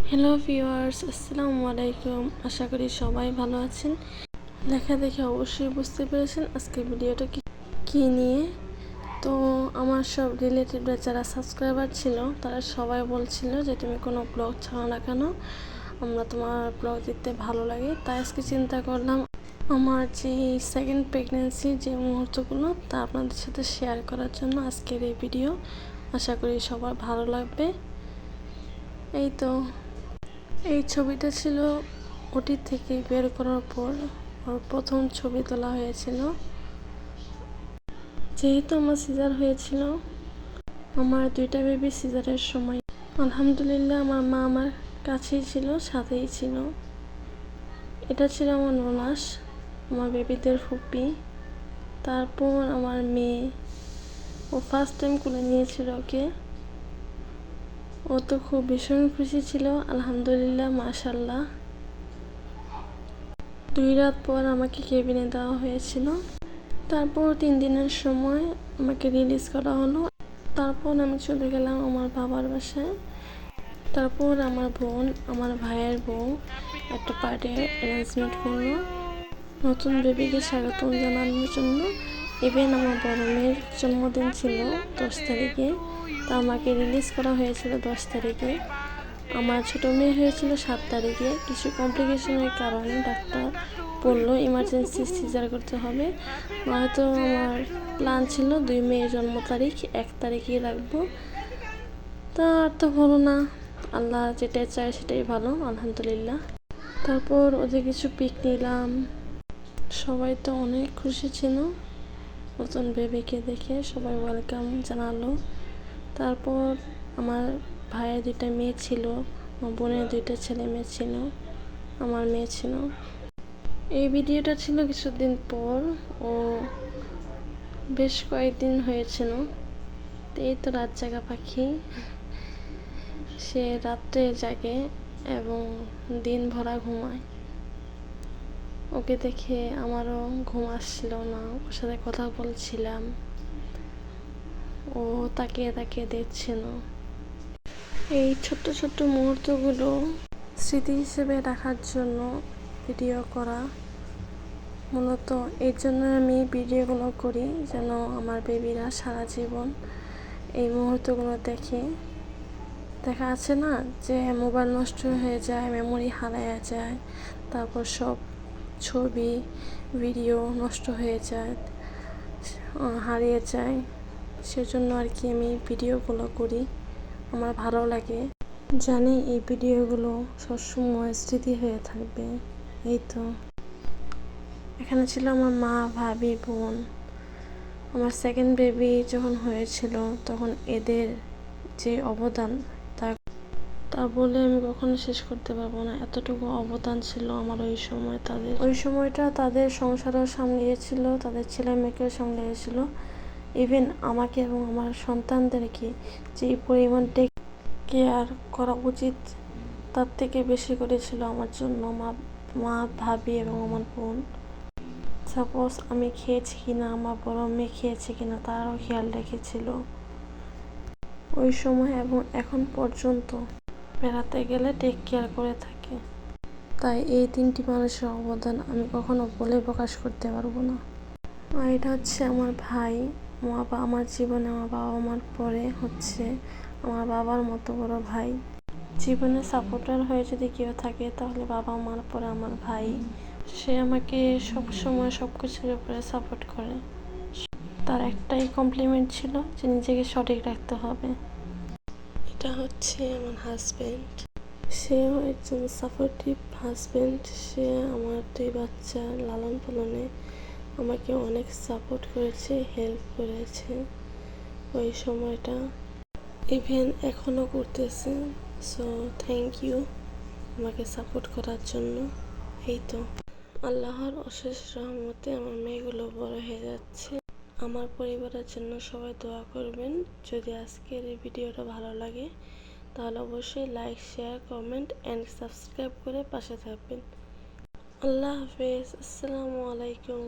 Hello viewers, আসসালামু আলাইকুম। আশা করি সবাই ভালো আছেন। লেখা দেখে অবশ্যই বুঝতে পেরেছেন আজকের ভিডিওটা কি নিয়ে। তো আমার সব রিলেটিভরা যারা সাবস্ক্রাইবার ছিল তারা সবাই বলছিল যে তুমি কোনো ব্লগ ছাড়ো না কেন, আমরা তোমার ব্লগ দেখতে ভালো লাগে। তাই আজকে চিন্তা করলাম আমার যে সেকেন্ড প্রেগনেন্সির যে মুহূর্তগুলো তা আপনাদের সাথে শেয়ার করার জন্য আজকের এই ভিডিও। আশা করি সবার ভালো লাগবে। এই তো এই ছবিটা ছিল ওটি থেকে বের করার পর ওর প্রথম ছবি তোলা হয়েছিল। যেহেতু আমার সিজার হয়েছিল, আমার দুইটা বেবি সিজারের সময় আলহামদুলিল্লাহ আমার মা আমার কাছেই ছিল, সাথেই ছিল। এটা ছিল আমার ননাস, আমার বেবিদের ফুপি। তারপর আমার মেয়ে, ও ফার্স্ট টাইম কোলে নিয়েছিল ওকে। ও তো খুব ভীষণ খুশি ছিল, আলহামদুলিল্লাহ, মাশাল্লাহ। 2 রাত পর আমাকে কেবিনে দেওয়া হয়েছিল। তারপর 3 দিনের সময় আমাকে রিলিজ করা হলো। তারপর আমি চলে গেলাম আমার বাবার বাসায়। তারপর আমার বোন, আমার ভাইয়ের বউ একটা পার্টির অ্যারেঞ্জমেন্ট করলো নতুন বেবিকে স্বাগতম জানানোর জন্য। ইভেন আমার বড় মেয়ের জন্মদিন ছিল 10 তারিখে, তা আমাকে রিলিজ করা হয়েছিল 10 তারিখে। আমার ছোটো মেয়ে হয়েছিল 7 তারিখে। কিছু কমপ্লিকেশনের কারণে ডাক্তার বললো ইমার্জেন্সি সিজার করতে হবে। হয়তো আমার প্ল্যান ছিল 2 মেয়ের জন্ম তারিখ 1 তারিখেই রাখবো। তা আর তো হলো না, আল্লাহ যেটা চায় সেটাই ভালো, আলহামদুলিল্লাহ। তারপর ওদের কিছু পিক নিলাম। সবাই তো অনেক খুশি ছিল নতুন বেবিকে দেখে, সবাই ওয়েলকাম জানালো। তারপর আমার ভাইয়ের 2টা মেয়ে ছিল, আমার বোনের 2টা ছেলে মেয়ে ছিল, আমার মেয়ে ছিল। এই ভিডিওটা ছিল কিছুদিন পর, ও বেশ কয়েকদিন হয়েছিল। তো এই তো রাত জাগা পাখি, সে রাত্রে জাগে এবং দিন ভরা ঘুমায়। ওকে দেখে আমারও ঘুম আসছিল না, ওর সাথে কথা বলছিলাম, ও তাকিয়ে তাকিয়ে দেখছিল। এই ছোট্ট ছোট্ট মুহূর্তগুলো স্মৃতি হিসেবে রাখার জন্য ভিডিও করা। মূলত এই জন্য আমি ভিডিওগুলো করি, যেন আমার বেবিরা সারা জীবন এই মুহূর্তগুলো দেখা আছে না যে মোবাইল নষ্ট হয়ে যায়, মেমোরি হারায় যায়, তারপর সব ছবি ভিডিও নষ্ট হয়ে যায়, হারিয়ে যায়। সেজন্য আর কি আমি ভিডিওগুলো করি, আমার ভালো লাগে। জানি এই ভিডিওগুলো সবসময় স্মৃতি হয়ে থাকবে। এই তো এখানে ছিল আমার মা, ভাবি, বোন। আমার সেকেন্ড বেবি যখন হয়েছিল তখন এদের যে অবদান তা বলে আমি কখনো শেষ করতে পারবো না। এতটুকু অবদান ছিল আমার ওই সময় তাদের। ওই সময়টা তাদের সংসারও সামলিয়েছিল, তাদের ছেলে মেয়েকেও সামলিয়েছিল। ইভেন আমাকে এবং আমার সন্তানদেরকে যে পরিমাণ কেয়ার করা উচিত তার থেকে বেশি করেছিল আমার জন্য মা, ভাবি এবং আমার বোন। সাপোজ আমি খেয়েছি কিনা, আমার বড় মেয়ে খেয়েছে কিনা, তারাও খেয়াল রেখেছিল ওই সময় এবং এখন পর্যন্ত। বেড়াতে গেলে টেক কেয়ার করে থাকে। তাই এই 3টি মানুষের অবদান আমি কখনো বলে প্রকাশ করতে পারবো না। আর এটা হচ্ছে আমার ভাই। আমার জীবনে আমার বাবা মার পরে হচ্ছে আমার বাবার মতো বড় ভাই। জীবনে সাপোর্টার হয়ে যদি কেউ থাকে তাহলে বাবা মার পরে আমার ভাই। সে আমাকে সব সময় সব কিছুর উপরে সাপোর্ট করে। তার একটাই কমপ্লিমেন্ট ছিল যে নিজেকে সঠিক রাখতে হবে। এটা হচ্ছে আমার হাজব্যান্ড। সেও একজন সাপোর্টিভ হাজব্যান্ড। সে আমার 2 বাচ্চার লালন পালনে আমাকে অনেক সাপোর্ট করেছে, হেল্প করেছে ওই সময়টা, ইভেন এখনও করতেছে। সো থ্যাংক ইউ আমাকে সাপোর্ট করার জন্য। এই তো আল্লাহর অশেষ রহমতে আমার মেয়েগুলো বড় হয়ে যাচ্ছে। আমার পরিবারের জন্য সবাই দোয়া করবেন। যদি আজকের এই ভিডিওটা ভালো লাগে তাহলে অবশ্যই like, share, comment and subscribe করে পাশে থাকবেন। আল্লাহ হাফেজ, আসসালামু আলাইকুম।